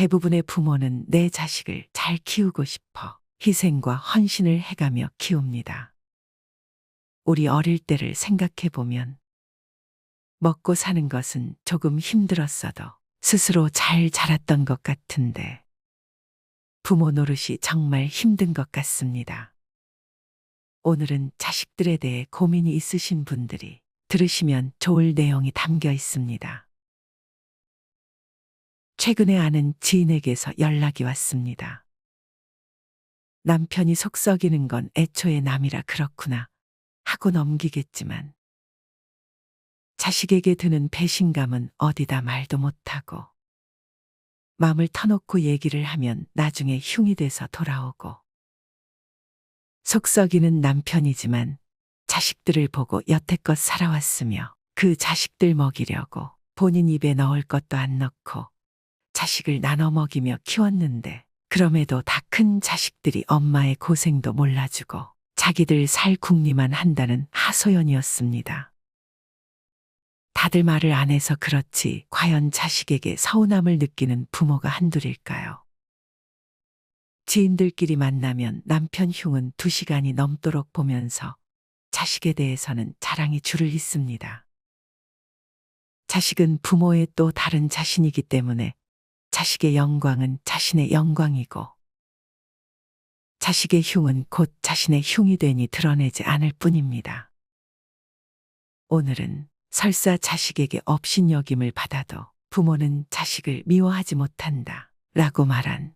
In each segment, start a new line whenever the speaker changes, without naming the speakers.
대부분의 부모는 내 자식을 잘 키우고 싶어 희생과 헌신을 해가며 키웁니다. 우리 어릴 때를 생각해 보면 먹고 사는 것은 조금 힘들었어도 스스로 잘 자랐던 것 같은데 부모 노릇이 정말 힘든 것 같습니다. 오늘은 자식들에 대해 고민이 있으신 분들이 들으시면 좋을 내용이 담겨 있습니다. 최근에 아는 지인에게서 연락이 왔습니다. 남편이 속 썩이는 건 애초에 남이라 그렇구나 하고 넘기겠지만 자식에게 드는 배신감은 어디다 말도 못하고 마음을 터놓고 얘기를 하면 나중에 흉이 돼서 돌아오고 속 썩이는 남편이지만 자식들을 보고 여태껏 살아왔으며 그 자식들 먹이려고 본인 입에 넣을 것도 안 넣고 자식을 나눠 먹이며 키웠는데 그럼에도 다 큰 자식들이 엄마의 고생도 몰라주고 자기들 살 궁리만 한다는 하소연이었습니다. 다들 말을 안 해서 그렇지 과연 자식에게 서운함을 느끼는 부모가 한둘일까요? 지인들끼리 만나면 남편 흉은 2시간이 넘도록 보면서 자식에 대해서는 자랑이 줄을 잇습니다. 자식은 부모의 또 다른 자신이기 때문에 자식의 영광은 자신의 영광이고 자식의 흉은 곧 자신의 흉이 되니 드러내지 않을 뿐입니다. 오늘은 설사 자식에게 업신여김을 받아도 부모는 자식을 미워하지 못한다 라고 말한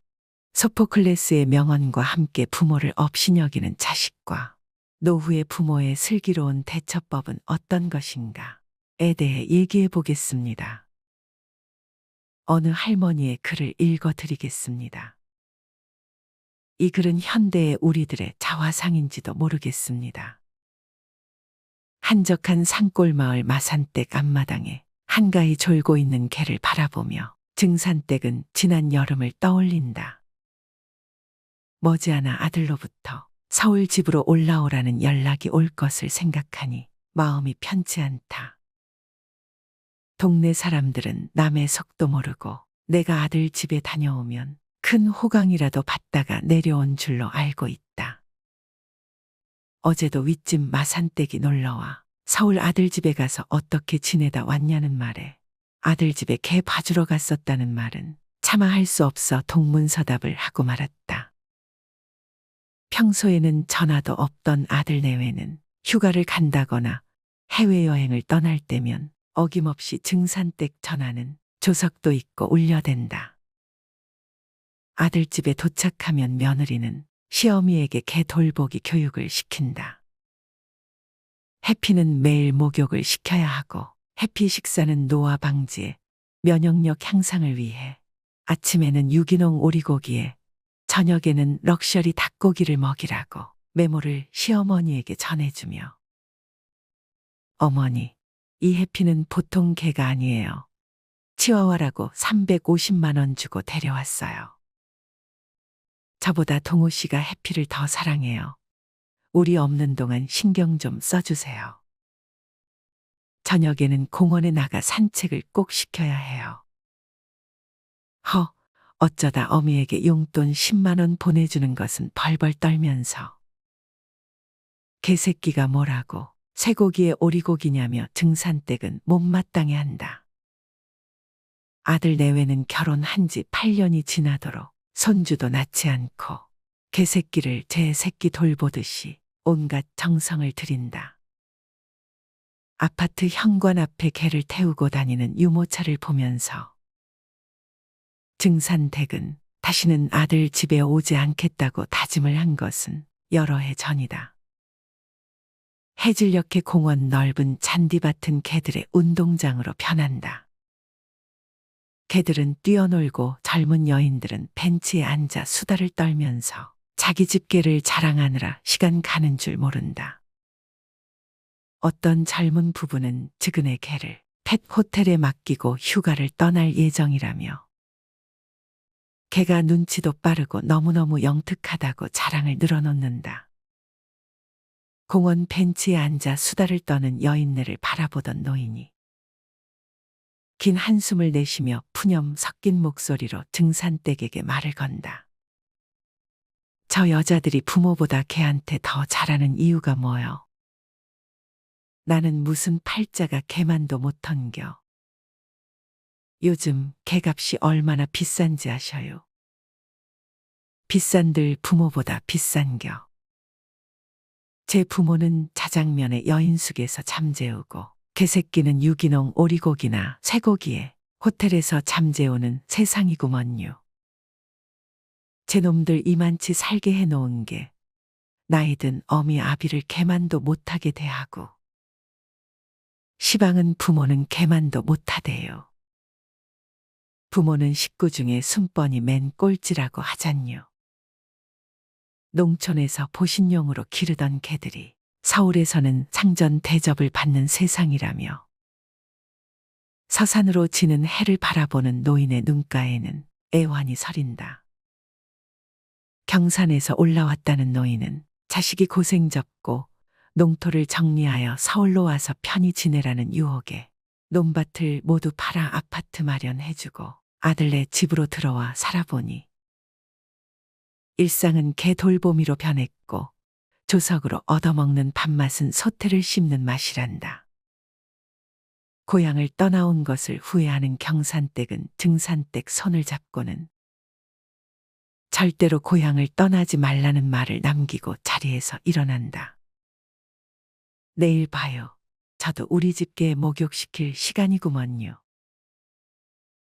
소포클레스의 명언과 함께 부모를 업신여기는 자식과 노후의 부모의 슬기로운 대처법은 어떤 것인가에 대해 얘기해 보겠습니다. 어느 할머니의 글을 읽어 드리겠습니다. 이 글은 현대의 우리들의 자화상인지도 모르겠습니다. 한적한 산골마을 마산댁 앞마당에 한가히 졸고 있는 개를 바라보며 증산댁은 지난 여름을 떠올린다. 머지않아 아들로부터 서울 집으로 올라오라는 연락이 올 것을 생각하니 마음이 편치 않다. 동네 사람들은 남의 속도 모르고 내가 아들 집에 다녀오면 큰 호강이라도 받다가 내려온 줄로 알고 있다. 어제도 윗집 마산댁이 놀러와 서울 아들 집에 가서 어떻게 지내다 왔냐는 말에 아들 집에 개 봐주러 갔었다는 말은 차마 할 수 없어 동문서답을 하고 말았다. 평소에는 전화도 없던 아들 내외는 휴가를 간다거나 해외여행을 떠날 때면 어김없이 증산댁 전화는 조석도 있고 울려댄다. 아들 집에 도착하면 며느리는 시어미에게 개 돌보기 교육을 시킨다. 해피는 매일 목욕을 시켜야 하고 해피 식사는 노화 방지에 면역력 향상을 위해 아침에는 유기농 오리고기에 저녁에는 럭셔리 닭고기를 먹이라고 메모를 시어머니에게 전해주며 어머니, 이 해피는 보통 개가 아니에요. 치와와라고 350만 원 주고 데려왔어요. 저보다 동호 씨가 해피를 더 사랑해요. 우리 없는 동안 신경 좀 써주세요. 저녁에는 공원에 나가 산책을 꼭 시켜야 해요. 어쩌다 어미에게 용돈 10만 원 보내주는 것은 벌벌 떨면서 개새끼가 뭐라고 쇠고기에 오리고기냐며 증산댁은 못마땅해 한다. 아들 내외는 결혼한 지 8년이 지나도록 손주도 낳지 않고 개새끼를 제 새끼 돌보듯이 온갖 정성을 들인다. 아파트 현관 앞에 개를 태우고 다니는 유모차를 보면서 증산댁은 다시는 아들 집에 오지 않겠다고 다짐을 한 것은 여러 해 전이다. 해질녘의 공원 넓은 잔디밭은 개들의 운동장으로 변한다. 개들은 뛰어놀고 젊은 여인들은 벤치에 앉아 수다를 떨면서 자기 집 개를 자랑하느라 시간 가는 줄 모른다. 어떤 젊은 부부는 측은의 개를 펫 호텔에 맡기고 휴가를 떠날 예정이라며 개가 눈치도 빠르고 너무너무 영특하다고 자랑을 늘어놓는다. 공원 벤치에 앉아 수다를 떠는 여인네를 바라보던 노인이 긴 한숨을 내쉬며 푸념 섞인 목소리로 등산댁에게 말을 건다. 저 여자들이 부모보다 걔한테 더 잘하는 이유가 뭐여? 나는 무슨 팔자가 걔만도 못 턴겨. 요즘 걔값이 얼마나 비싼지 아셔요? 비싼들 부모보다 비싼겨. 제 부모는 자장면에 여인숙에서 잠재우고 개새끼는 유기농 오리고기나 쇠고기에 호텔에서 잠재우는 세상이구먼요. 제 놈들 이만치 살게 해놓은 게 나이든 어미 아비를 걔만도 못하게 대하고 시방은 부모는 걔만도 못하대요. 부모는 식구 중에 순번이 맨 꼴찌라고 하잖요. 농촌에서 보신용으로 기르던 개들이 서울에서는 상전 대접을 받는 세상이라며 서산으로 지는 해를 바라보는 노인의 눈가에는 애환이 서린다. 경산에서 올라왔다는 노인은 자식이 고생 접고 농토를 정리하여 서울로 와서 편히 지내라는 유혹에 논밭을 모두 팔아 아파트 마련해주고 아들네 집으로 들어와 살아보니 일상은 개 돌보미로 변했고 조석으로 얻어먹는 밥맛은 소태를 씹는 맛이란다. 고향을 떠나온 것을 후회하는 경산댁은 등산댁 손을 잡고는 절대로 고향을 떠나지 말라는 말을 남기고 자리에서 일어난다. 내일 봐요. 저도 우리 집 개 목욕시킬 시간이구먼요.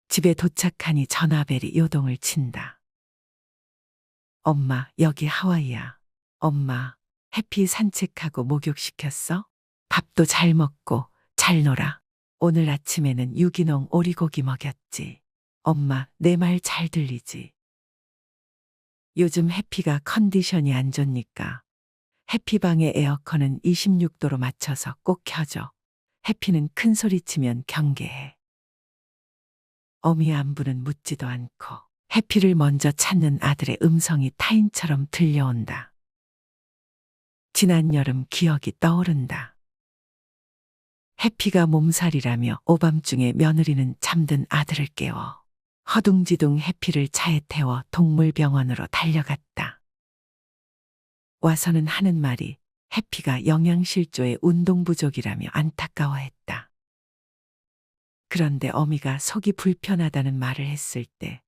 집에 도착하니 전화벨이 요동을 친다. 엄마, 여기 하와이야. 엄마, 해피 산책하고 목욕시켰어? 밥도 잘 먹고 잘 놀아. 오늘 아침에는 유기농 오리고기 먹였지. 엄마, 내 말 잘 들리지? 요즘 해피가 컨디션이 안 좋으니까 해피방의 에어컨은 26도로 맞춰서 꼭 켜줘. 해피는 큰 소리 치면 경계해. 어미 안부는 묻지도 않고 해피를 먼저 찾는 아들의 음성이 타인처럼 들려온다. 지난 여름 기억이 떠오른다. 해피가 몸살이라며 오밤중에 며느리는 잠든 아들을 깨워 허둥지둥 해피를 차에 태워 동물병원으로 달려갔다. 와서는 하는 말이 해피가 영양실조에 운동 부족이라며 안타까워했다. 그런데 어미가 속이 불편하다는 말을 했을 때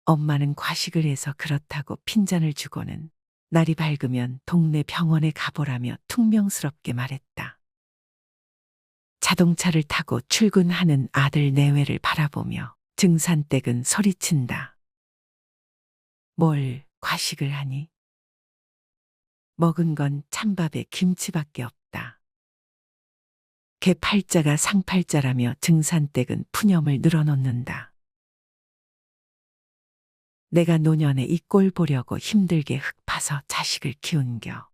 엄마는 과식을 해서 그렇다고 핀잔을 주고는 날이 밝으면 동네 병원에 가보라며 퉁명스럽게 말했다. 자동차를 타고 출근하는 아들 내외를 바라보며 등산댁은 소리친다. 뭘 과식을 하니? 먹은 건 찬밥에 김치밖에 없다. 개 팔자가 상팔자라며 등산댁은 푸념을 늘어놓는다. 내가 노년에 이 꼴 보려고 힘들게 흙 파서 자식을 키운겨.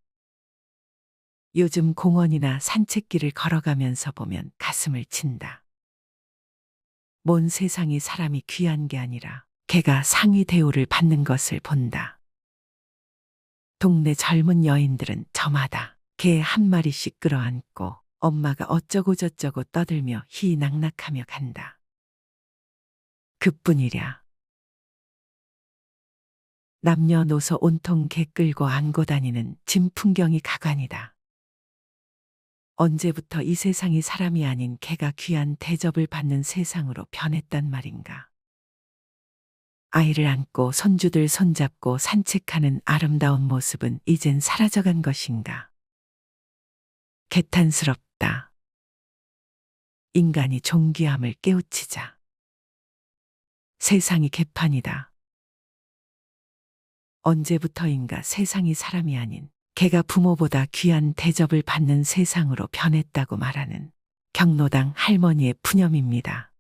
요즘 공원이나 산책길을 걸어가면서 보면 가슴을 친다. 먼 세상이 사람이 귀한 게 아니라 개가 상위 대우를 받는 것을 본다. 동네 젊은 여인들은 저마다 개 한 마리씩 끌어안고 엄마가 어쩌고 저쩌고 떠들며 희낙낙하며 간다. 그뿐이랴. 남녀노소 온통 개 끌고 안고 다니는 짐 풍경이 가관이다. 언제부터 이 세상이 사람이 아닌 개가 귀한 대접을 받는 세상으로 변했단 말인가. 아이를 안고 손주들 손잡고 산책하는 아름다운 모습은 이젠 사라져간 것인가. 개탄스럽다. 인간이 존귀함을 깨우치자. 세상이 개판이다. 언제부터인가 세상이 사람이 아닌 개가 부모보다 귀한 대접을 받는 세상으로 변했다고 말하는 경로당 할머니의 푸념입니다.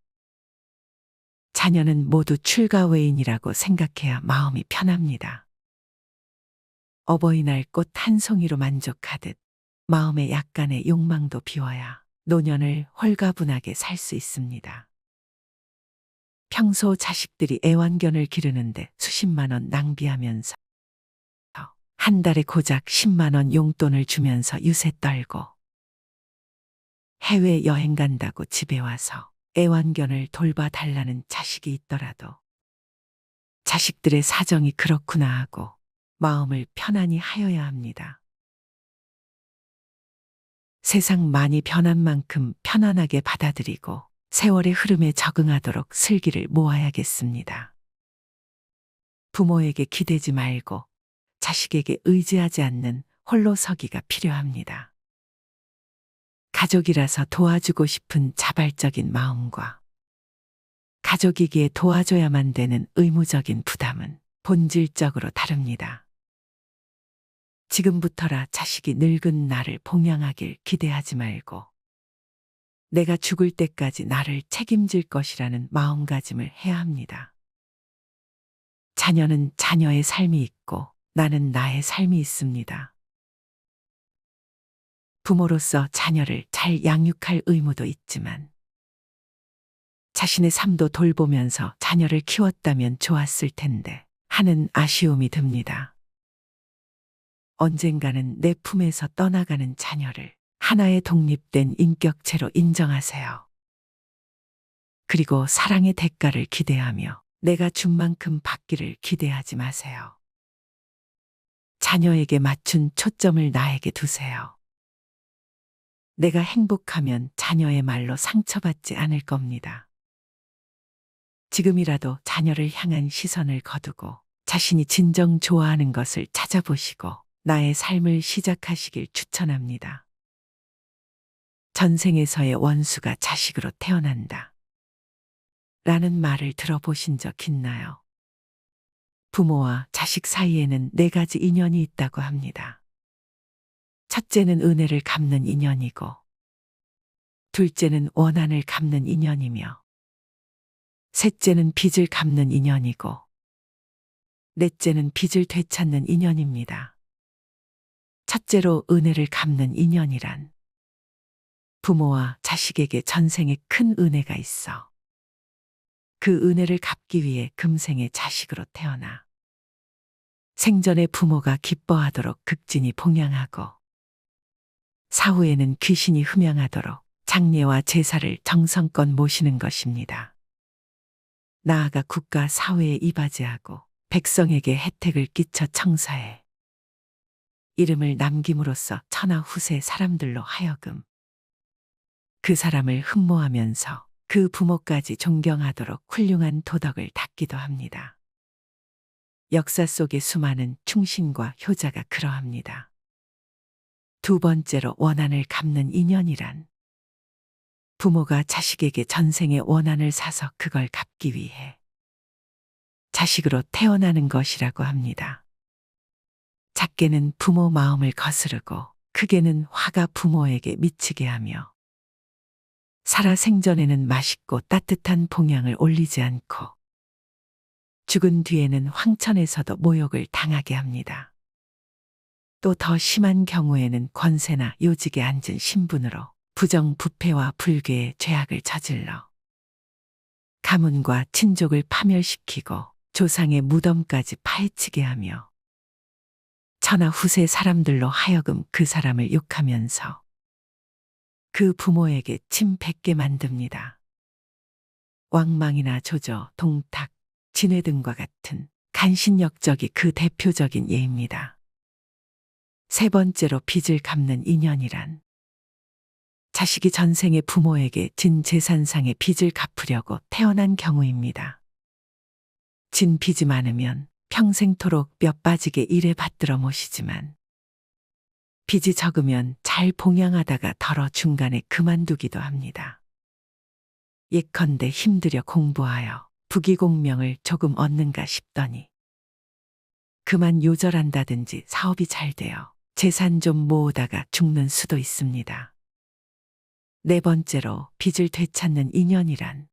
자녀는 모두 출가외인이라고 생각해야 마음이 편합니다. 어버이날 꽃 한 송이로 만족하듯 마음의 약간의 욕망도 비워야 노년을 홀가분하게 살 수 있습니다. 평소 자식들이 애완견을 기르는데 수십만 원 낭비하면서 한 달에 고작 10만 원 용돈을 주면서 유세 떨고 해외 여행 간다고 집에 와서 애완견을 돌봐달라는 자식이 있더라도 자식들의 사정이 그렇구나 하고 마음을 편안히 하여야 합니다. 세상 많이 변한 만큼 편안하게 받아들이고 세월의 흐름에 적응하도록 슬기를 모아야겠습니다. 부모에게 기대지 말고 자식에게 의지하지 않는 홀로 서기가 필요합니다. 가족이라서 도와주고 싶은 자발적인 마음과 가족이기에 도와줘야만 되는 의무적인 부담은 본질적으로 다릅니다. 지금부터라 자식이 늙은 나를 봉양하길 기대하지 말고 내가 죽을 때까지 나를 책임질 것이라는 마음가짐을 해야 합니다. 자녀는 자녀의 삶이 있고 나는 나의 삶이 있습니다. 부모로서 자녀를 잘 양육할 의무도 있지만 자신의 삶도 돌보면서 자녀를 키웠다면 좋았을 텐데 하는 아쉬움이 듭니다. 언젠가는 내 품에서 떠나가는 자녀를 하나의 독립된 인격체로 인정하세요. 그리고 사랑의 대가를 기대하며 내가 준 만큼 받기를 기대하지 마세요. 자녀에게 맞춘 초점을 나에게 두세요. 내가 행복하면 자녀의 말로 상처받지 않을 겁니다. 지금이라도 자녀를 향한 시선을 거두고 자신이 진정 좋아하는 것을 찾아보시고 나의 삶을 시작하시길 추천합니다. 전생에서의 원수가 자식으로 태어난다. 라는 말을 들어보신 적 있나요? 부모와 자식 사이에는 4가지 인연이 있다고 합니다. 첫째는 은혜를 갚는 인연이고, 둘째는 원한을 갚는 인연이며, 셋째는 빚을 갚는 인연이고, 넷째는 빚을 되찾는 인연입니다. 첫째로 은혜를 갚는 인연이란 부모와 자식에게 전생에 큰 은혜가 있어 그 은혜를 갚기 위해 금생의 자식으로 태어나 생전에 부모가 기뻐하도록 극진히 봉양하고 사후에는 귀신이 흠양하도록 장례와 제사를 정성껏 모시는 것입니다. 나아가 국가 사회에 이바지하고 백성에게 혜택을 끼쳐 청사해 이름을 남김으로써 천하 후세 사람들로 하여금 그 사람을 흠모하면서 그 부모까지 존경하도록 훌륭한 도덕을 닦기도 합니다. 역사 속의 수많은 충신과 효자가 그러합니다. 두 번째로 원한을 갚는 인연이란 부모가 자식에게 전생의 원한을 사서 그걸 갚기 위해 자식으로 태어나는 것이라고 합니다. 작게는 부모 마음을 거스르고 크게는 화가 부모에게 미치게 하며 살아 생전에는 맛있고 따뜻한 봉양을 올리지 않고 죽은 뒤에는 황천에서도 모욕을 당하게 합니다. 또 더 심한 경우에는 권세나 요직에 앉은 신분으로 부정부패와 불교의 죄악을 저질러 가문과 친족을 파멸시키고 조상의 무덤까지 파헤치게 하며 천하 후세 사람들로 하여금 그 사람을 욕하면서 그 부모에게 침 뱉게 만듭니다. 왕망이나 조조, 동탁, 진회 등과 같은 간신역적이 그 대표적인 예입니다. 세 번째로 빚을 갚는 인연이란 자식이 전생의 부모에게 진 재산상의 빚을 갚으려고 태어난 경우입니다. 진 빚이 많으면 평생토록 뼈 빠지게 일에 받들어 모시지만 빚이 적으면 잘 봉양하다가 덜어 중간에 그만두기도 합니다. 예컨대 힘들여 공부하여 부귀공명을 조금 얻는가 싶더니 그만 요절한다든지 사업이 잘 되어 재산 좀 모으다가 죽는 수도 있습니다. 네 번째로 빚을 되찾는 인연이란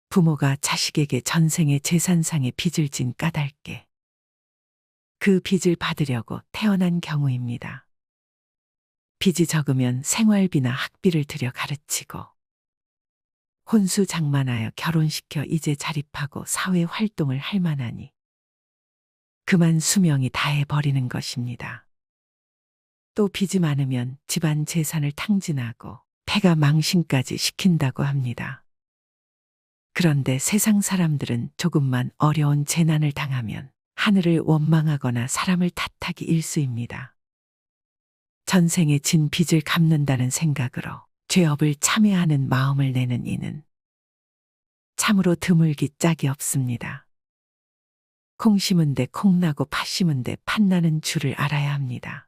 부모가 자식에게 전생의 재산상의 빚을 진 까닭에 그 빚을 받으려고 태어난 경우입니다. 빚이 적으면 생활비나 학비를 들여 가르치고 혼수 장만하여 결혼시켜 이제 자립하고 사회 활동을 할 만하니 그만 수명이 다해버리는 것입니다. 또 빚이 많으면 집안 재산을 탕진하고 패가 망신까지 시킨다고 합니다. 그런데 세상 사람들은 조금만 어려운 재난을 당하면 하늘을 원망하거나 사람을 탓하기 일쑤입니다. 전생에 진 빚을 갚는다는 생각으로 죄업을 참회하는 마음을 내는 이는 참으로 드물기 짝이 없습니다. 콩 심은 데 콩 나고 팥 심은 데 팥 나는 줄을 알아야 합니다.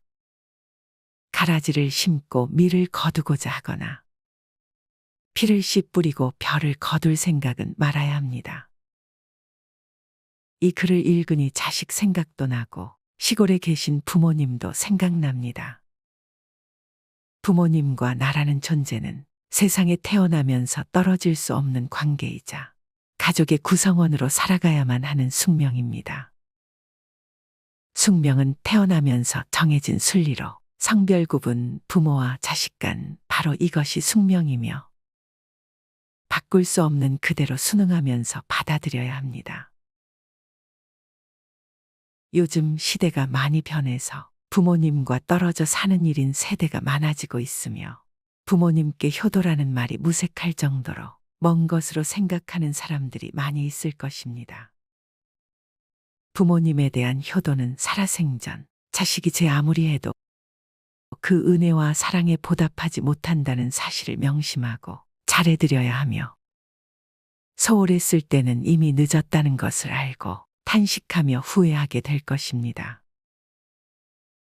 가라지를 심고 밀을 거두고자 하거나 피를 씨 뿌리고 벼를 거둘 생각은 말아야 합니다. 이 글을 읽으니 자식 생각도 나고 시골에 계신 부모님도 생각납니다. 부모님과 나라는 존재는 세상에 태어나면서 떨어질 수 없는 관계이자 가족의 구성원으로 살아가야만 하는 숙명입니다. 숙명은 태어나면서 정해진 순리로 성별 구분, 부모와 자식 간 바로 이것이 숙명이며 바꿀 수 없는 그대로 순응하면서 받아들여야 합니다. 요즘 시대가 많이 변해서 부모님과 떨어져 사는 일인 세대가 많아지고 있으며 부모님께 효도라는 말이 무색할 정도로 먼 것으로 생각하는 사람들이 많이 있을 것입니다. 부모님에 대한 효도는 살아생전 자식이 제 아무리 해도 그 은혜와 사랑에 보답하지 못한다는 사실을 명심하고 잘해드려야 하며 소홀했을 때는 이미 늦었다는 것을 알고 탄식하며 후회하게 될 것입니다.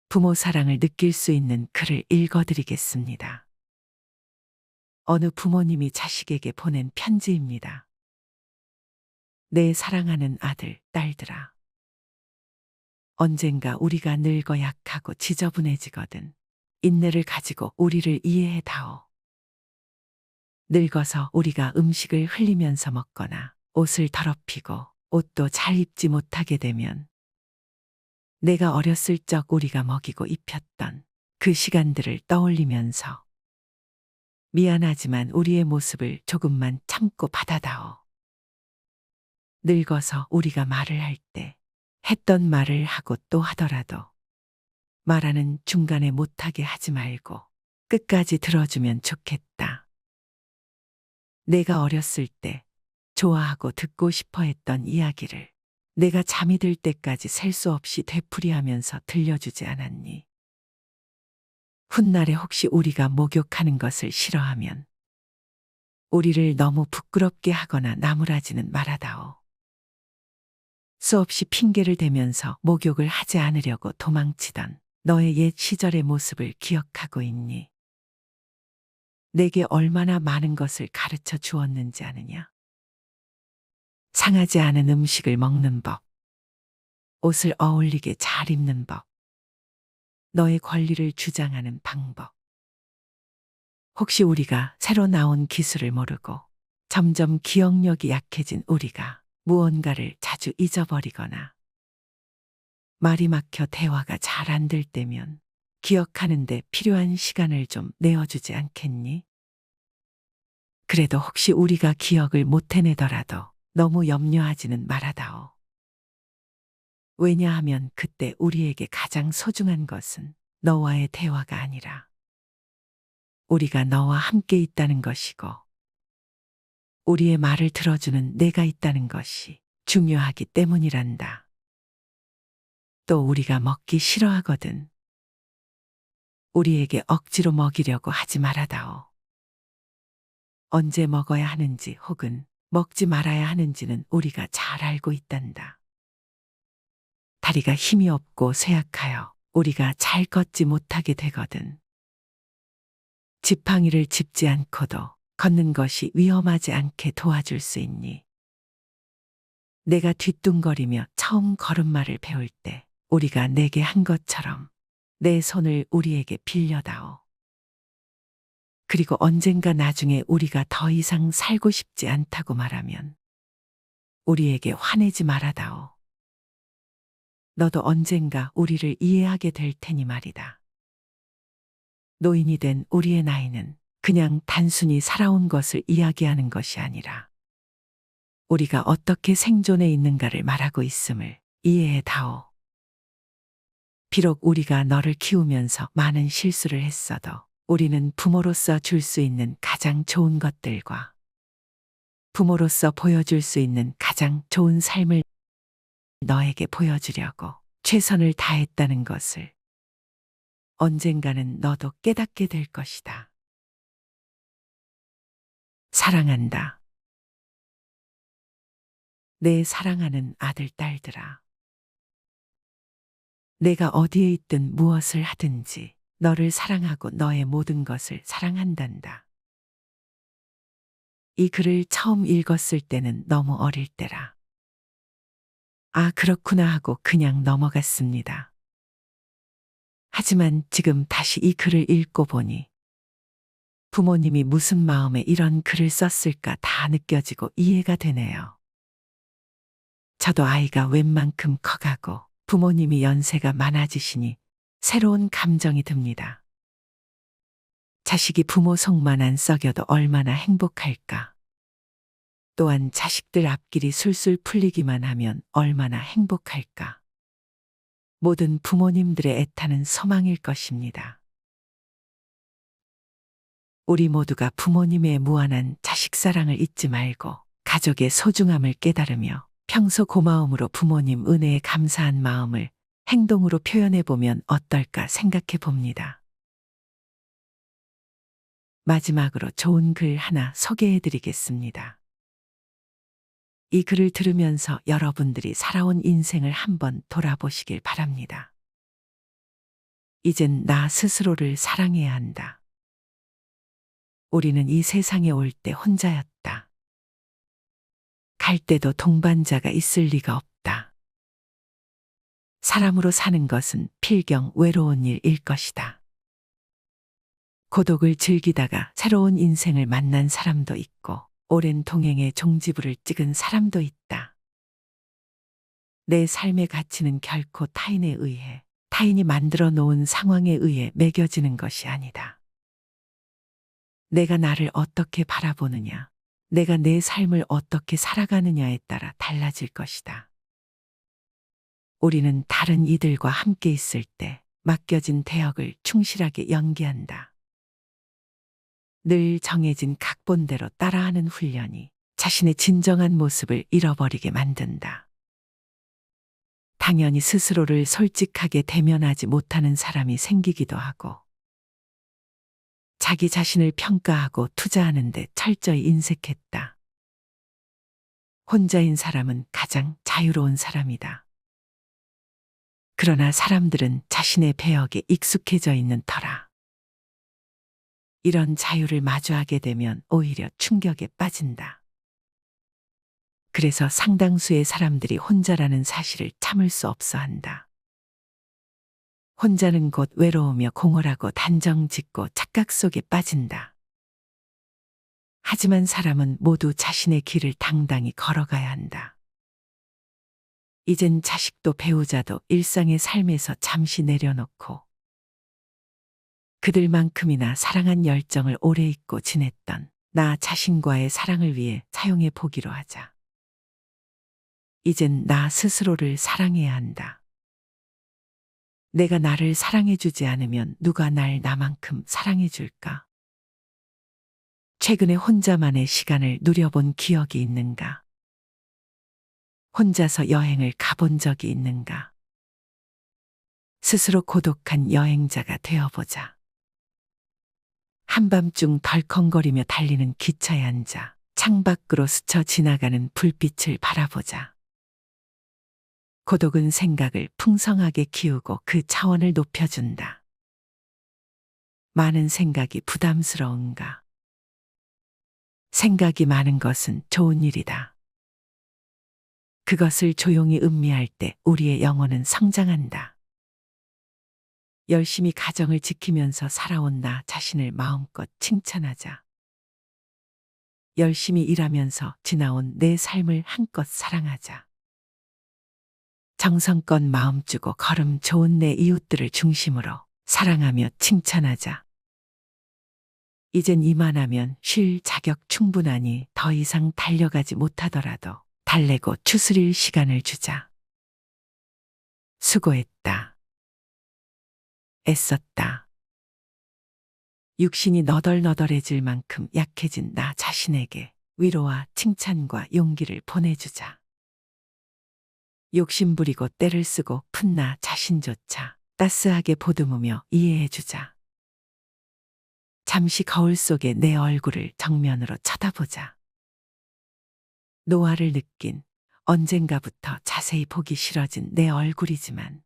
부모 사랑을 느낄 수 있는 글을 읽어드리겠습니다. 어느 부모님이 자식에게 보낸 편지입니다. 내 사랑하는 아들, 딸들아. 언젠가 우리가 늙어 약하고 지저분해지거든 인내를 가지고 우리를 이해해 다오. 늙어서 우리가 음식을 흘리면서 먹거나 옷을 더럽히고 옷도 잘 입지 못하게 되면 내가 어렸을 적 우리가 먹이고 입혔던 그 시간들을 떠올리면서 미안하지만 우리의 모습을 조금만 참고 받아다오. 늙어서 우리가 말을 할 때 했던 말을 하고 또 하더라도 말하는 중간에 못하게 하지 말고 끝까지 들어주면 좋겠다. 내가 어렸을 때 좋아하고 듣고 싶어 했던 이야기를 내가 잠이 들 때까지 셀 수 없이 되풀이하면서 들려주지 않았니? 훗날에 혹시 우리가 목욕하는 것을 싫어하면 우리를 너무 부끄럽게 하거나 나무라지는 말아다오. 수없이 핑계를 대면서 목욕을 하지 않으려고 도망치던 너의 옛 시절의 모습을 기억하고 있니? 내게 얼마나 많은 것을 가르쳐 주었는지 아느냐? 상하지 않은 음식을 먹는 법, 옷을 어울리게 잘 입는 법, 너의 권리를 주장하는 방법. 혹시 우리가 새로 나온 기술을 모르고 점점 기억력이 약해진 우리가 무언가를 자주 잊어버리거나 말이 막혀 대화가 잘 안 될 때면 기억하는데 필요한 시간을 좀 내어주지 않겠니? 그래도 혹시 우리가 기억을 못 해내더라도 너무 염려하지는 말아다오. 왜냐하면 그때 우리에게 가장 소중한 것은 너와의 대화가 아니라 우리가 너와 함께 있다는 것이고 우리의 말을 들어주는 내가 있다는 것이 중요하기 때문이란다. 또 우리가 먹기 싫어하거든. 우리에게 억지로 먹이려고 하지 말아다오. 언제 먹어야 하는지 혹은 먹지 말아야 하는지는 우리가 잘 알고 있단다. 다리가 힘이 없고 쇠약하여 우리가 잘 걷지 못하게 되거든. 지팡이를 짚지 않고도 걷는 것이 위험하지 않게 도와줄 수 있니? 내가 뒤뚱거리며 처음 걸음마를 배울 때 우리가 내게 한 것처럼 내 손을 우리에게 빌려다오. 그리고 언젠가 나중에 우리가 더 이상 살고 싶지 않다고 말하면 우리에게 화내지 말아다오. 너도 언젠가 우리를 이해하게 될 테니 말이다. 노인이 된 우리의 나이는 그냥 단순히 살아온 것을 이야기하는 것이 아니라 우리가 어떻게 생존해 있는가를 말하고 있음을 이해해 다오. 비록 우리가 너를 키우면서 많은 실수를 했어도 우리는 부모로서 줄 수 있는 가장 좋은 것들과 부모로서 보여줄 수 있는 가장 좋은 삶을 너에게 보여주려고 최선을 다했다는 것을 언젠가는 너도 깨닫게 될 것이다. 사랑한다. 내 사랑하는 아들, 딸들아. 내가 어디에 있든 무엇을 하든지 너를 사랑하고 너의 모든 것을 사랑한단다. 이 글을 처음 읽었을 때는 너무 어릴 때라. 아, 그렇구나 하고 그냥 넘어갔습니다. 하지만 지금 다시 이 글을 읽고 보니 부모님이 무슨 마음에 이런 글을 썼을까 다 느껴지고 이해가 되네요. 저도 아이가 웬만큼 커가고 부모님이 연세가 많아지시니 새로운 감정이 듭니다. 자식이 부모 속만 안 썩여도 얼마나 행복할까. 또한 자식들 앞길이 술술 풀리기만 하면 얼마나 행복할까. 모든 부모님들의 애타는 소망일 것입니다. 우리 모두가 부모님의 무한한 자식 사랑을 잊지 말고 가족의 소중함을 깨달으며 평소 고마움으로 부모님 은혜에 감사한 마음을 행동으로 표현해 보면 어떨까 생각해 봅니다. 마지막으로 좋은 글 하나 소개해 드리겠습니다. 이 글을 들으면서 여러분들이 살아온 인생을 한번 돌아보시길 바랍니다. 이젠 나 스스로를 사랑해야 한다. 우리는 이 세상에 올 때 혼자였다. 갈 때도 동반자가 있을 리가 없다. 사람으로 사는 것은 필경 외로운 일일 것이다. 고독을 즐기다가 새로운 인생을 만난 사람도 있고 오랜 동행의 종지부를 찍은 사람도 있다. 내 삶의 가치는 결코 타인에 의해, 타인이 만들어 놓은 상황에 의해 매겨지는 것이 아니다. 내가 나를 어떻게 바라보느냐, 내가 내 삶을 어떻게 살아가느냐에 따라 달라질 것이다. 우리는 다른 이들과 함께 있을 때 맡겨진 대역을 충실하게 연기한다. 늘 정해진 각본대로 따라하는 훈련이 자신의 진정한 모습을 잃어버리게 만든다. 당연히 스스로를 솔직하게 대면하지 못하는 사람이 생기기도 하고, 자기 자신을 평가하고 투자하는 데 철저히 인색했다. 혼자인 사람은 가장 자유로운 사람이다. 그러나 사람들은 자신의 배역에 익숙해져 있는 터라. 이런 자유를 마주하게 되면 오히려 충격에 빠진다. 그래서 상당수의 사람들이 혼자라는 사실을 참을 수 없어 한다. 혼자는 곧 외로우며 공허하고 단정 짓고 착각 속에 빠진다. 하지만 사람은 모두 자신의 길을 당당히 걸어가야 한다. 이젠 자식도 배우자도 일상의 삶에서 잠시 내려놓고 그들만큼이나 사랑한 열정을 오래 잊고 지냈던 나 자신과의 사랑을 위해 사용해 보기로 하자. 이젠 나 스스로를 사랑해야 한다. 내가 나를 사랑해주지 않으면 누가 날 나만큼 사랑해줄까? 최근에 혼자만의 시간을 누려본 기억이 있는가? 혼자서 여행을 가본 적이 있는가? 스스로 고독한 여행자가 되어보자. 한밤중 덜컹거리며 달리는 기차에 앉아 창밖으로 스쳐 지나가는 불빛을 바라보자. 고독은 생각을 풍성하게 키우고 그 차원을 높여준다. 많은 생각이 부담스러운가? 생각이 많은 것은 좋은 일이다. 그것을 조용히 음미할 때 우리의 영혼은 성장한다. 열심히 가정을 지키면서 살아온 나 자신을 마음껏 칭찬하자. 열심히 일하면서 지나온 내 삶을 한껏 사랑하자. 정성껏 마음 주고 걸음 좋은 내 이웃들을 중심으로 사랑하며 칭찬하자. 이젠 이만하면 쉴 자격 충분하니 더 이상 달려가지 못하더라도 달래고 추스릴 시간을 주자. 수고했다. 애썼다. 육신이 너덜너덜해질 만큼 약해진 나 자신에게 위로와 칭찬과 용기를 보내주자. 욕심부리고 때를 쓰고 푼 나 자신조차 따스하게 보듬으며 이해해주자. 잠시 거울 속에 내 얼굴을 정면으로 쳐다보자. 노화를 느낀 언젠가부터 자세히 보기 싫어진 내 얼굴이지만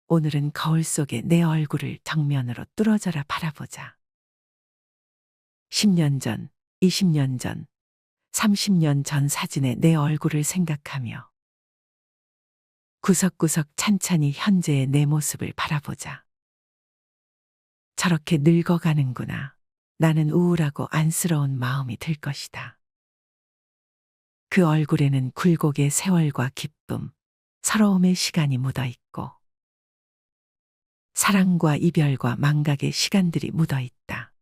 오늘은 거울 속에 내 얼굴을 정면으로 뚫어져라 바라보자. 10년 전, 20년 전, 30년 전 사진의 내 얼굴을 생각하며 구석구석 찬찬히 현재의 내 모습을 바라보자. 저렇게 늙어가는구나. 나는 우울하고 안쓰러운 마음이 들 것이다. 그 얼굴에는 굴곡의 세월과 기쁨, 서러움의 시간이 묻어 있고 사랑과 이별과 망각의 시간들이 묻어 있다.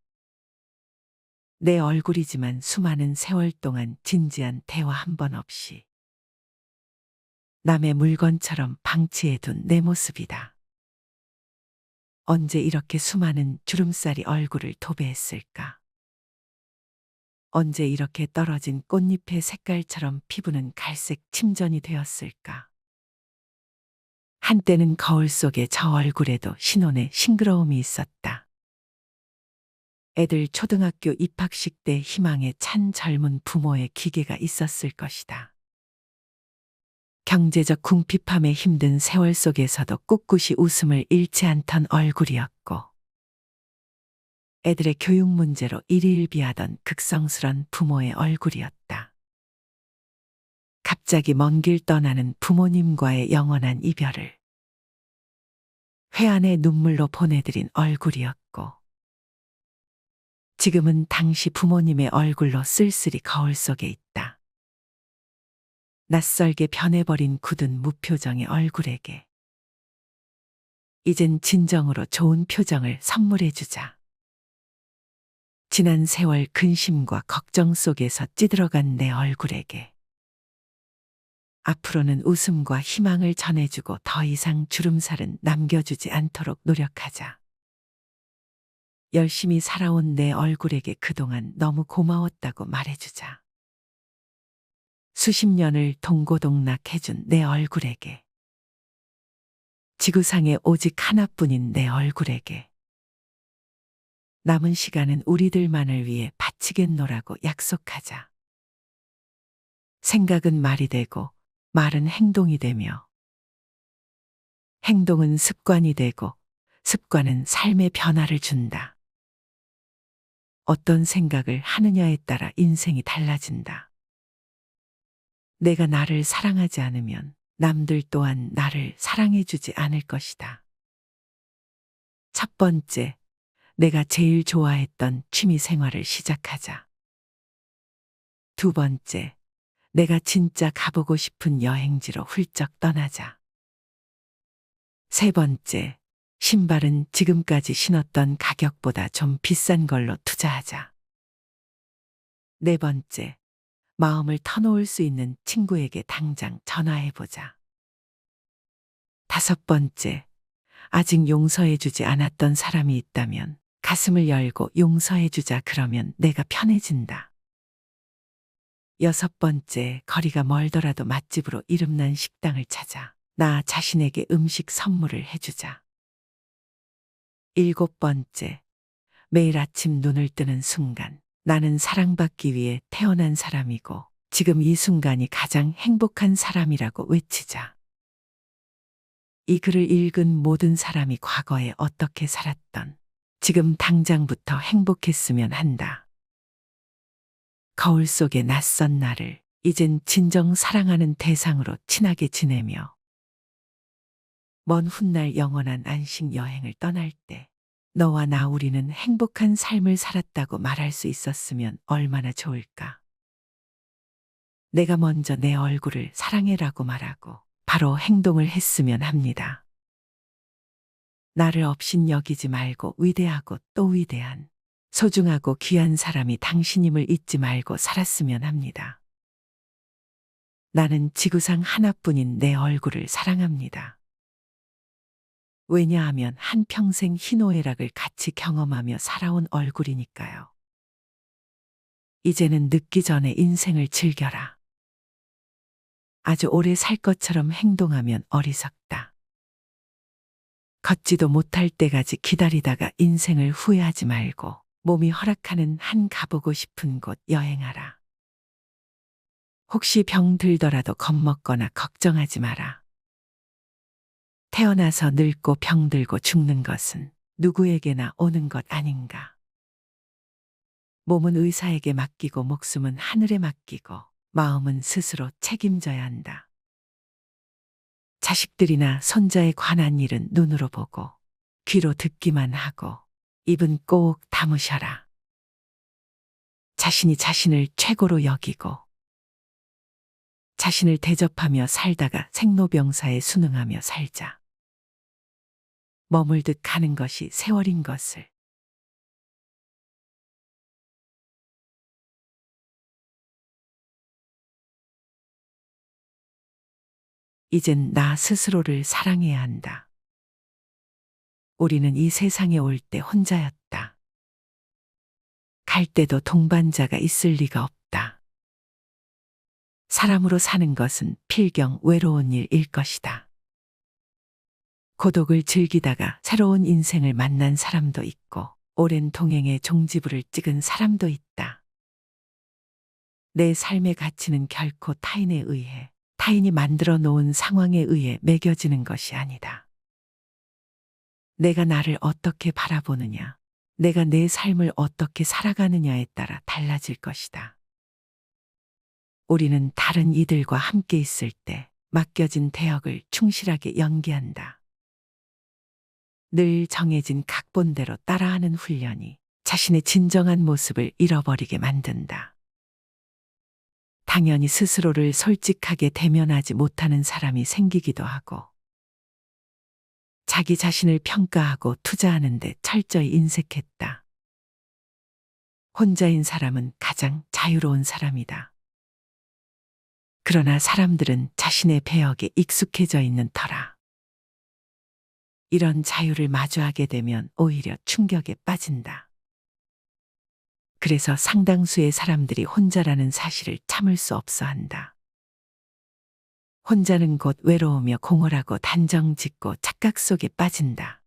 내 얼굴이지만 수많은 세월 동안 진지한 대화 한 번 없이 남의 물건처럼 방치해둔 내 모습이다. 언제 이렇게 수많은 주름살이 얼굴을 도배했을까? 언제 이렇게 떨어진 꽃잎의 색깔처럼 피부는 갈색 침전이 되었을까? 한때는 거울 속에 저 얼굴에도 신혼의 싱그러움이 있었다. 애들 초등학교 입학식 때 희망에 찬 젊은 부모의 기계가 있었을 것이다. 경제적 궁핍함에 힘든 세월 속에서도 꿋꿋이 웃음을 잃지 않던 얼굴이었고 애들의 교육 문제로 일희일비하던 극성스런 부모의 얼굴이었다. 갑자기 먼 길 떠나는 부모님과의 영원한 이별을 회한의 눈물로 보내드린 얼굴이었고 지금은 당시 부모님의 얼굴로 쓸쓸히 거울 속에 있다. 낯설게 변해버린 굳은 무표정의 얼굴에게 이젠 진정으로 좋은 표정을 선물해주자. 지난 세월 근심과 걱정 속에서 찌들어간 내 얼굴에게 앞으로는 웃음과 희망을 전해주고 더 이상 주름살은 남겨주지 않도록 노력하자. 열심히 살아온 내 얼굴에게 그동안 너무 고마웠다고 말해주자. 수십 년을 동고동락해준 내 얼굴에게 지구상에 오직 하나뿐인 내 얼굴에게 남은 시간은 우리들만을 위해 바치겠노라고 약속하자. 생각은 말이 되고 말은 행동이 되며 행동은 습관이 되고 습관은 삶의 변화를 준다. 어떤 생각을 하느냐에 따라 인생이 달라진다. 내가 나를 사랑하지 않으면 남들 또한 나를 사랑해주지 않을 것이다. 첫 번째, 내가 제일 좋아했던 취미 생활을 시작하자. 두 번째, 내가 진짜 가보고 싶은 여행지로 훌쩍 떠나자. 세 번째, 신발은 지금까지 신었던 가격보다 좀 비싼 걸로 투자하자. 네 번째, 마음을 터놓을 수 있는 친구에게 당장 전화해보자. 다섯 번째, 아직 용서해주지 않았던 사람이 있다면 가슴을 열고 용서해주자. 그러면 내가 편해진다. 여섯 번째, 거리가 멀더라도 맛집으로 이름난 식당을 찾아 나 자신에게 음식 선물을 해주자. 일곱 번째, 매일 아침 눈을 뜨는 순간 나는 사랑받기 위해 태어난 사람이고 지금 이 순간이 가장 행복한 사람이라고 외치자. 이 글을 읽은 모든 사람이 과거에 어떻게 살았던 지금 당장부터 행복했으면 한다. 거울 속의 낯선 나를 이젠 진정 사랑하는 대상으로 친하게 지내며 먼 훗날 영원한 안식 여행을 떠날 때 너와 나 우리는 행복한 삶을 살았다고 말할 수 있었으면 얼마나 좋을까. 내가 먼저 내 얼굴을 사랑해라고 말하고 바로 행동을 했으면 합니다. 나를 없인 여기지 말고 위대하고 또 위대한 소중하고 귀한 사람이 당신임을 잊지 말고 살았으면 합니다. 나는 지구상 하나뿐인 내 얼굴을 사랑합니다. 왜냐하면 한평생 희노애락을 같이 경험하며 살아온 얼굴이니까요. 이제는 늦기 전에 인생을 즐겨라. 아주 오래 살 것처럼 행동하면 어리석다. 걷지도 못할 때까지 기다리다가 인생을 후회하지 말고 몸이 허락하는 한 가보고 싶은 곳 여행하라. 혹시 병 들더라도 겁먹거나 걱정하지 마라. 태어나서 늙고 병들고 죽는 것은 누구에게나 오는 것 아닌가. 몸은 의사에게 맡기고 목숨은 하늘에 맡기고 마음은 스스로 책임져야 한다. 자식들이나 손자에 관한 일은 눈으로 보고 귀로 듣기만 하고 입은 꼭 다무셔라. 자신이 자신을 최고로 여기고 자신을 대접하며 살다가 생로병사에 순응하며 살자. 머물듯 가는 것이 세월인 것을. 이젠 나 스스로를 사랑해야 한다. 우리는 이 세상에 올 때 혼자였다. 갈 때도 동반자가 있을 리가 없다. 사람으로 사는 것은 필경 외로운 일일 것이다. 고독을 즐기다가 새로운 인생을 만난 사람도 있고 오랜 동행의 종지부를 찍은 사람도 있다. 내 삶의 가치는 결코 타인에 의해, 타인이 만들어 놓은 상황에 의해 매겨지는 것이 아니다. 내가 나를 어떻게 바라보느냐, 내가 내 삶을 어떻게 살아가느냐에 따라 달라질 것이다. 우리는 다른 이들과 함께 있을 때 맡겨진 대역을 충실하게 연기한다. 늘 정해진 각본대로 따라하는 훈련이 자신의 진정한 모습을 잃어버리게 만든다. 당연히 스스로를 솔직하게 대면하지 못하는 사람이 생기기도 하고, 자기 자신을 평가하고 투자하는 데 철저히 인색했다. 혼자인 사람은 가장 자유로운 사람이다. 그러나 사람들은 자신의 배역에 익숙해져 있는 터라. 이런 자유를 마주하게 되면 오히려 충격에 빠진다. 그래서 상당수의 사람들이 혼자라는 사실을 참을 수 없어 한다. 혼자는 곧 외로우며 공허하고 단정 짓고 착각 속에 빠진다.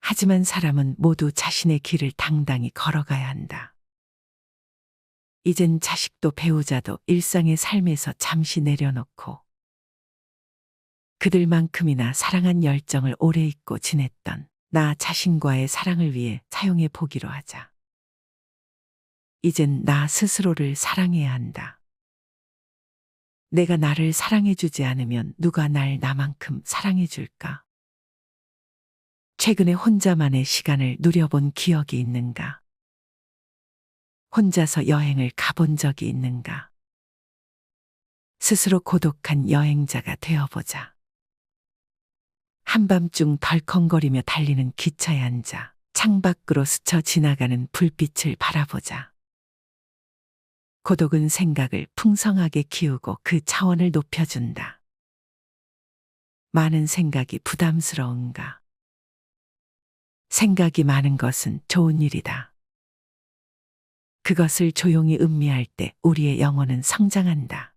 하지만 사람은 모두 자신의 길을 당당히 걸어가야 한다. 이젠 자식도 배우자도 일상의 삶에서 잠시 내려놓고 그들만큼이나 사랑한 열정을 오래 잊고 지냈던 나 자신과의 사랑을 위해 사용해 보기로 하자. 이젠 나 스스로를 사랑해야 한다. 내가 나를 사랑해주지 않으면 누가 날 나만큼 사랑해줄까? 최근에 혼자만의 시간을 누려본 기억이 있는가? 혼자서 여행을 가본 적이 있는가? 스스로 고독한 여행자가 되어보자. 한밤중 덜컹거리며 달리는 기차에 앉아 창밖으로 스쳐 지나가는 불빛을 바라보자. 고독은 생각을 풍성하게 키우고 그 차원을 높여준다. 많은 생각이 부담스러운가? 생각이 많은 것은 좋은 일이다. 그것을 조용히 음미할 때 우리의 영혼은 성장한다.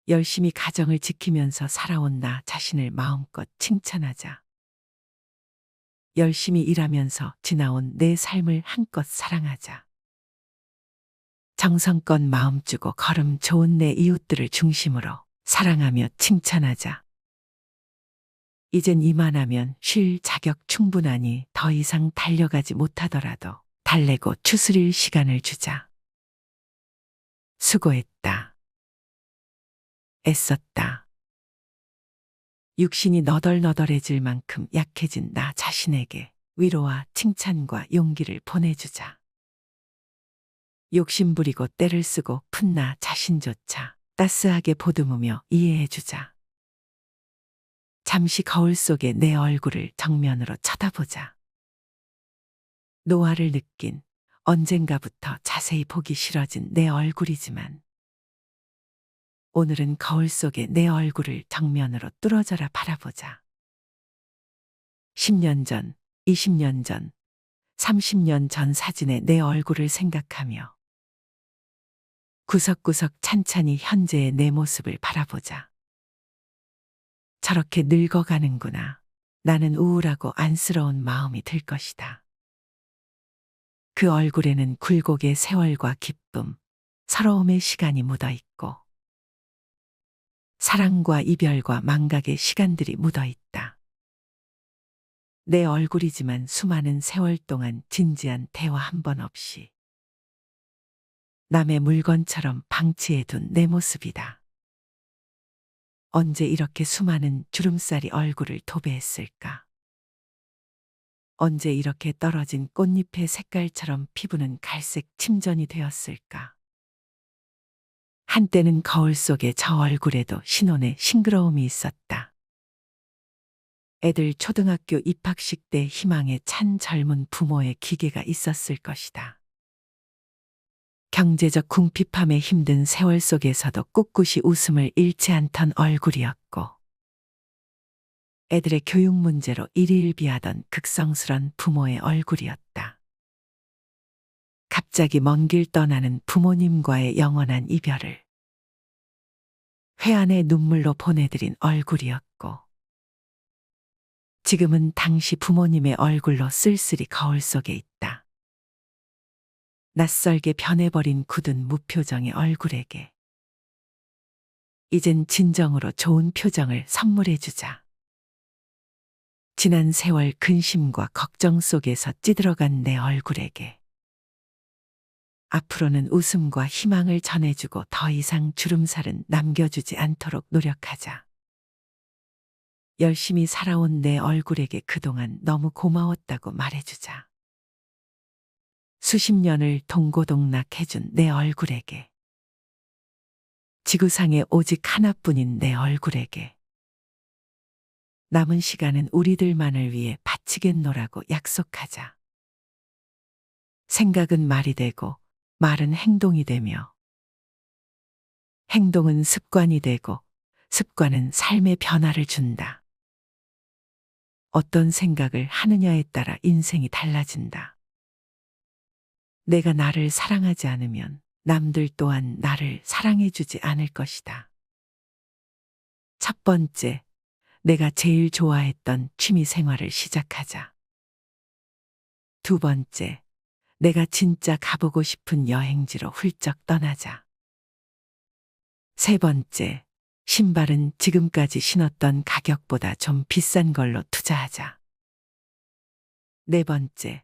열심히 가정을 지키면서 살아온 나 자신을 마음껏 칭찬하자. 열심히 일하면서 지나온 내 삶을 한껏 사랑하자. 정성껏 마음 주고 걸음 좋은 내 이웃들을 중심으로 사랑하며 칭찬하자. 이젠 이만하면 쉴 자격 충분하니 더 이상 달려가지 못하더라도 달래고 추스릴 시간을 주자. 수고했다. 애썼다. 육신이 너덜너덜해질 만큼 약해진 나 자신에게 위로와 칭찬과 용기를 보내주자. 욕심부리고 때를 쓰고 푼 나 자신조차 따스하게 보듬으며 이해해주자. 잠시 거울 속에 내 얼굴을 정면으로 쳐다보자. 노화를 느낀 언젠가부터 자세히 보기 싫어진 내 얼굴이지만 오늘은 거울 속에 내 얼굴을 정면으로 뚫어져라 바라보자. 10년 전, 20년 전, 30년 전 사진의 내 얼굴을 생각하며 구석구석 찬찬히 현재의 내 모습을 바라보자. 저렇게 늙어가는구나. 나는 우울하고 안쓰러운 마음이 들 것이다. 그 얼굴에는 굴곡의 세월과 기쁨, 서러움의 시간이 묻어 있고 사랑과 이별과 망각의 시간들이 묻어 있다. 내 얼굴이지만 수많은 세월 동안 진지한 대화 한 번 없이 남의 물건처럼 방치해둔 내 모습이다. 언제 이렇게 수많은 주름살이 얼굴을 도배했을까? 언제 이렇게 떨어진 꽃잎의 색깔처럼 피부는 갈색 침전이 되었을까? 한때는 거울 속의 저 얼굴에도 신혼의 싱그러움이 있었다. 애들 초등학교 입학식 때 희망에 찬 젊은 부모의 기계가 있었을 것이다. 경제적 궁핍함에 힘든 세월 속에서도 꿋꿋이 웃음을 잃지 않던 얼굴이었고 애들의 교육 문제로 일희일비하던 극성스런 부모의 얼굴이었다. 갑자기 먼 길 떠나는 부모님과의 영원한 이별을 회한의 눈물로 보내드린 얼굴이었고 지금은 당시 부모님의 얼굴로 쓸쓸히 거울 속에 있다. 낯설게 변해버린 굳은 무표정의 얼굴에게 이젠 진정으로 좋은 표정을 선물해주자. 지난 세월 근심과 걱정 속에서 찌들어간 내 얼굴에게 앞으로는 웃음과 희망을 전해주고 더 이상 주름살은 남겨주지 않도록 노력하자. 열심히 살아온 내 얼굴에게 그동안 너무 고마웠다고 말해주자. 수십 년을 동고동락해준 내 얼굴에게 지구상에 오직 하나뿐인 내 얼굴에게 남은 시간은 우리들만을 위해 바치겠노라고 약속하자. 생각은 말이 되고 말은 행동이 되며 행동은 습관이 되고 습관은 삶의 변화를 준다. 어떤 생각을 하느냐에 따라 인생이 달라진다. 내가 나를 사랑하지 않으면 남들 또한 나를 사랑해주지 않을 것이다. 첫 번째, 내가 제일 좋아했던 취미 생활을 시작하자. 두 번째, 내가 진짜 가보고 싶은 여행지로 훌쩍 떠나자. 세 번째, 신발은 지금까지 신었던 가격보다 좀 비싼 걸로 투자하자. 네 번째,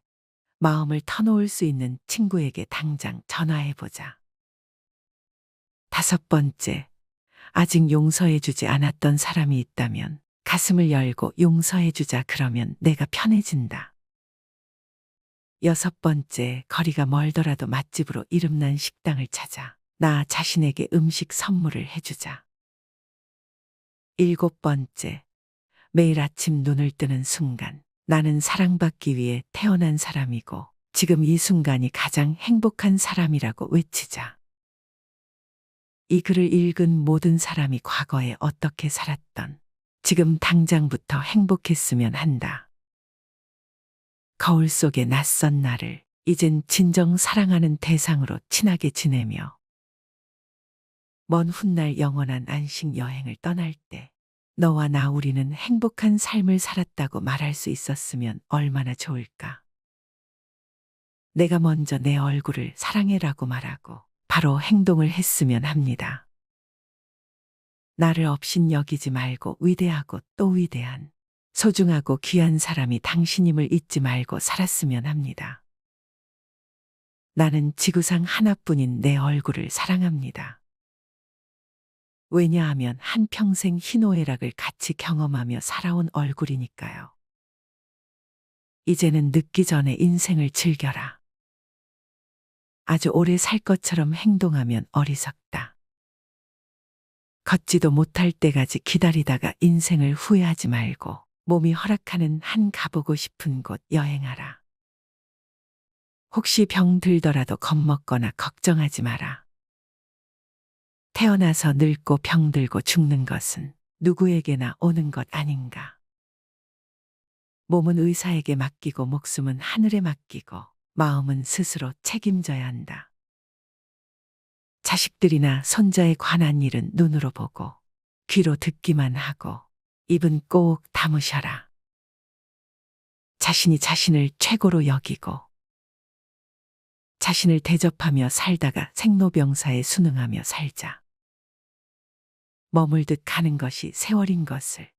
마음을 터놓을 수 있는 친구에게 당장 전화해보자. 다섯 번째, 아직 용서해주지 않았던 사람이 있다면 가슴을 열고 용서해주자. 그러면 내가 편해진다. 여섯 번째, 거리가 멀더라도 맛집으로 이름난 식당을 찾아 나 자신에게 음식 선물을 해주자. 일곱 번째, 매일 아침 눈을 뜨는 순간 나는 사랑받기 위해 태어난 사람이고 지금 이 순간이 가장 행복한 사람이라고 외치자. 이 글을 읽은 모든 사람이 과거에 어떻게 살았던 지금 당장부터 행복했으면 한다. 거울 속의 낯선 나를 이젠 진정 사랑하는 대상으로 친하게 지내며 먼 훗날 영원한 안식 여행을 떠날 때 너와 나 우리는 행복한 삶을 살았다고 말할 수 있었으면 얼마나 좋을까. 내가 먼저 내 얼굴을 사랑해라고 말하고 바로 행동을 했으면 합니다. 나를 없인 여기지 말고 위대하고 또 위대한 소중하고 귀한 사람이 당신임을 잊지 말고 살았으면 합니다. 나는 지구상 하나뿐인 내 얼굴을 사랑합니다. 왜냐하면 한평생 희노애락을 같이 경험하며 살아온 얼굴이니까요. 이제는 늦기 전에 인생을 즐겨라. 아주 오래 살 것처럼 행동하면 어리석다. 걷지도 못할 때까지 기다리다가 인생을 후회하지 말고 몸이 허락하는 한 가보고 싶은 곳 여행하라. 혹시 병 들더라도 겁먹거나 걱정하지 마라. 태어나서 늙고 병들고 죽는 것은 누구에게나 오는 것 아닌가. 몸은 의사에게 맡기고 목숨은 하늘에 맡기고 마음은 스스로 책임져야 한다. 자식들이나 손자에 관한 일은 눈으로 보고 귀로 듣기만 하고 입은 꼭 다무셔라. 자신이 자신을 최고로 여기고 자신을 대접하며 살다가 생로병사에 순응하며 살자. 머물듯 가는 것이 세월인 것을